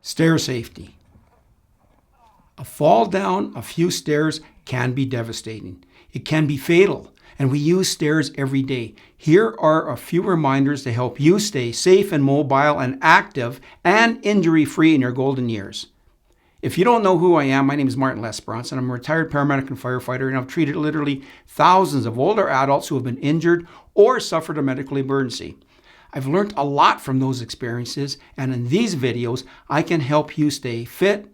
Stair safety. A fall down a few stairs can be devastating. It can be fatal, and we use stairs every day. Here are a few reminders to help you stay safe and mobile and active and injury-free in your golden years. If you don't know who I am, my name is Martin Lesperance, and I'm a retired paramedic and firefighter, and I've treated literally thousands of older adults who have been injured or suffered a medical emergency. I've learned a lot from those experiences, and in these videos, I can help you stay fit,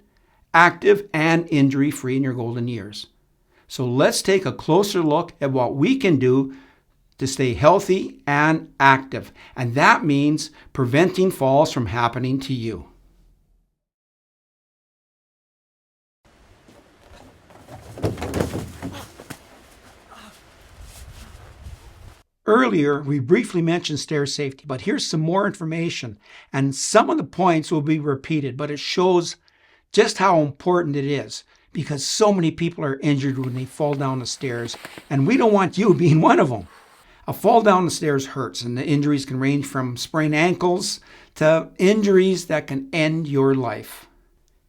active, and injury-free in your golden years. So let's take a closer look at what we can do to stay healthy and active. And that means preventing falls from happening to you. Earlier, we briefly mentioned stair safety, but here's some more information. And some of the points will be repeated, but it shows just how important it is, because so many people are injured when they fall down the stairs, and we don't want you being one of them. A fall down the stairs hurts, and the injuries can range from sprained ankles to injuries that can end your life.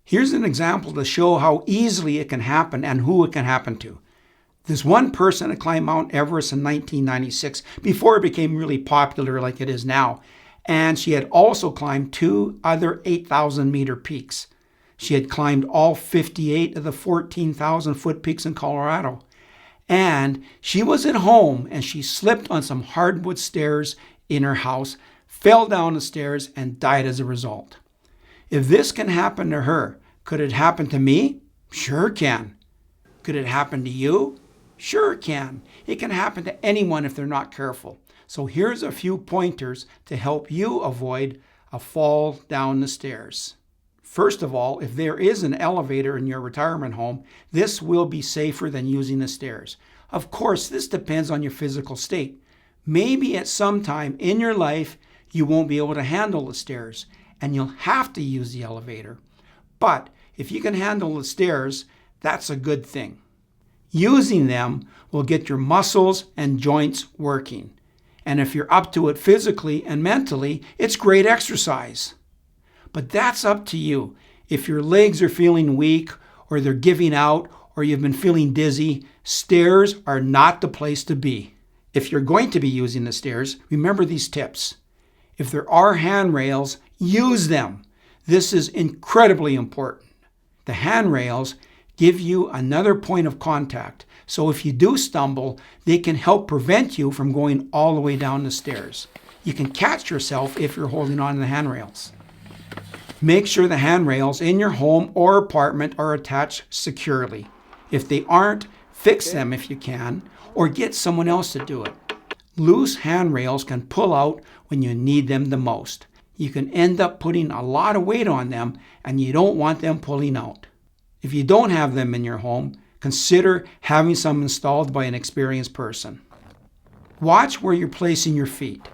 Here's an example to show how easily it can happen and who it can happen to. This one person had climbed Mount Everest in 1996, before it became really popular like it is now, and she had also climbed 2 other 8,000-meter peaks. She had climbed all 58 of the 14,000-foot peaks in Colorado. And she was at home, and she slipped on some hardwood stairs in her house, fell down the stairs, and died as a result. If this can happen to her, could it happen to me? Sure it can. Could it happen to you? Sure it can. It can happen to anyone if they're not careful. So here's a few pointers to help you avoid a fall down the stairs. First of all, if there is an elevator in your retirement home, this will be safer than using the stairs. Of course, this depends on your physical state. Maybe at some time in your life, you won't be able to handle the stairs, and you'll have to use the elevator. But if you can handle the stairs, that's a good thing. Using them will get your muscles and joints working. And if you're up to it physically and mentally, it's great exercise. But that's up to you. If your legs are feeling weak, or they're giving out, or you've been feeling dizzy, stairs are not the place to be. If you're going to be using the stairs, remember these tips. If there are handrails, use them. This is incredibly important. The handrails give you another point of contact. So if you do stumble, they can help prevent you from going all the way down the stairs. You can catch yourself if you're holding on to the handrails. Make sure the handrails in your home or apartment are attached securely. If they aren't, fix them if you can, or get someone else to do it. Loose handrails can pull out when you need them the most. You can end up putting a lot of weight on them, and you don't want them pulling out. If you don't have them in your home, consider having some installed by an experienced person. Watch where you're placing your feet.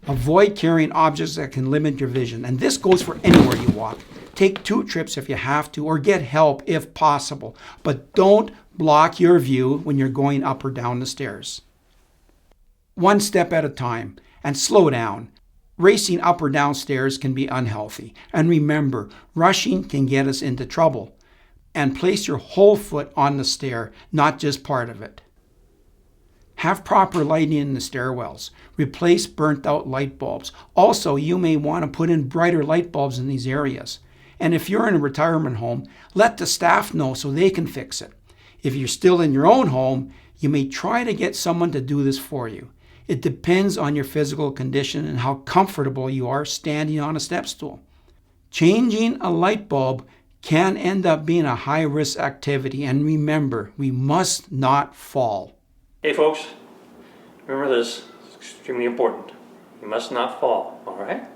Avoid carrying objects that can limit your vision, and this goes for anywhere you walk. Take 2 trips if you have to, or get help if possible, but don't block your view when you're going up or down the stairs. 1 step at a time, and slow down. Racing up or down stairs can be unhealthy. And remember, rushing can get us into trouble. And place your whole foot on the stair, not just part of it. Have proper lighting in the stairwells. Replace burnt out light bulbs. Also, you may want to put in brighter light bulbs in these areas. And if you're in a retirement home, let the staff know so they can fix it. If you're still in your own home, you may try to get someone to do this for you. It depends on your physical condition and how comfortable you are standing on a step stool. Changing a light bulb can end up being a high-risk activity, and remember, we must not fall. Hey folks, remember this, it's extremely important. You must not fall, all right?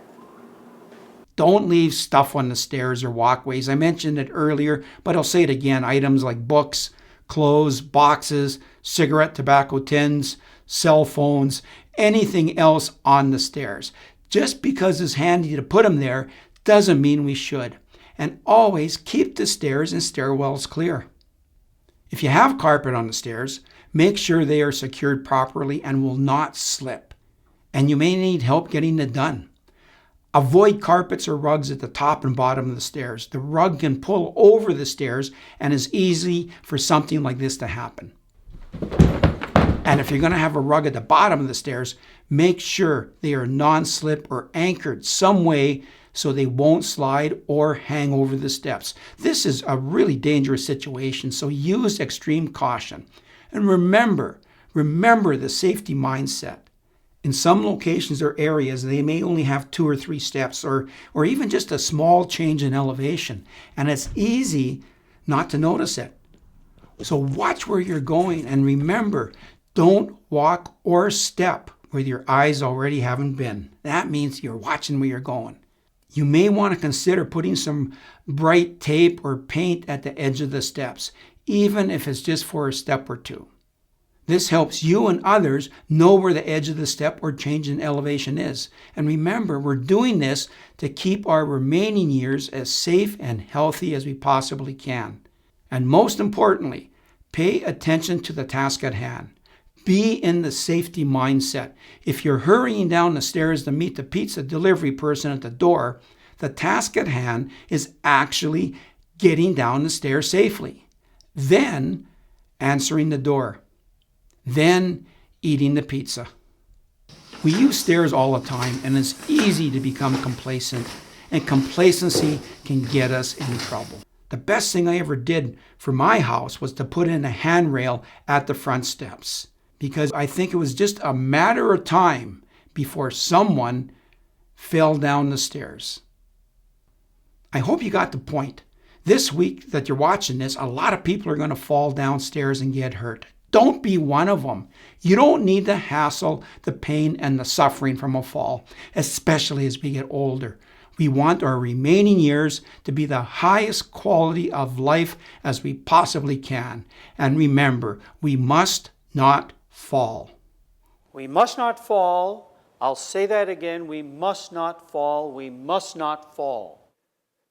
Don't leave stuff on the stairs or walkways. I mentioned it earlier, but I'll say it again. Items like books, clothes, boxes, cigarette, tobacco tins, cell phones, anything else on the stairs. Just because it's handy to put them there doesn't mean we should. And always keep the stairs and stairwells clear. If you have carpet on the stairs, make sure they are secured properly and will not slip. And you may need help getting it done. Avoid carpets or rugs at the top and bottom of the stairs. The rug can pull over the stairs and is easy for something like this to happen. And if you're going to have a rug at the bottom of the stairs, make sure they are non-slip or anchored some way so they won't slide or hang over the steps. This is a really dangerous situation, so use extreme caution. And remember the safety mindset. In some locations or areas, they may only have 2 or 3 steps or even just a small change in elevation, and it's easy not to notice it. So watch where you're going, and remember, don't walk or step where your eyes already haven't been. That means you're watching where you're going. You may want to consider putting some bright tape or paint at the edge of the steps, even if it's just for a step or 2. This helps you and others know where the edge of the step or change in elevation is. And remember, we're doing this to keep our remaining years as safe and healthy as we possibly can. And most importantly, pay attention to the task at hand. Be in the safety mindset. If you're hurrying down the stairs to meet the pizza delivery person at the door, the task at hand is actually getting down the stairs safely, then answering the door, then eating the pizza. We use stairs all the time, and it's easy to become complacent, and complacency can get us in trouble. The best thing I ever did for my house was to put in a handrail at the front steps, because I think it was just a matter of time before someone fell down the stairs. I hope you got the point. This week that you're watching this, a lot of people are going to fall downstairs and get hurt. Don't be one of them. You don't need the hassle, the pain, and the suffering from a fall, especially as we get older. We want our remaining years to be the highest quality of life as we possibly can. And remember, we must not fall. We must not fall. I'll say that again. We must not fall. We must not fall.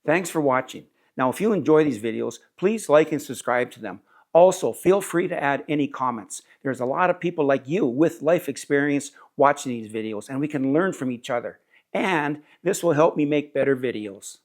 Thanks for watching. Now, if you enjoy these videos, please like and subscribe to them. Also, feel free to add any comments. There's a lot of people like you with life experience watching these videos, and we can learn from each other. And this will help me make better videos.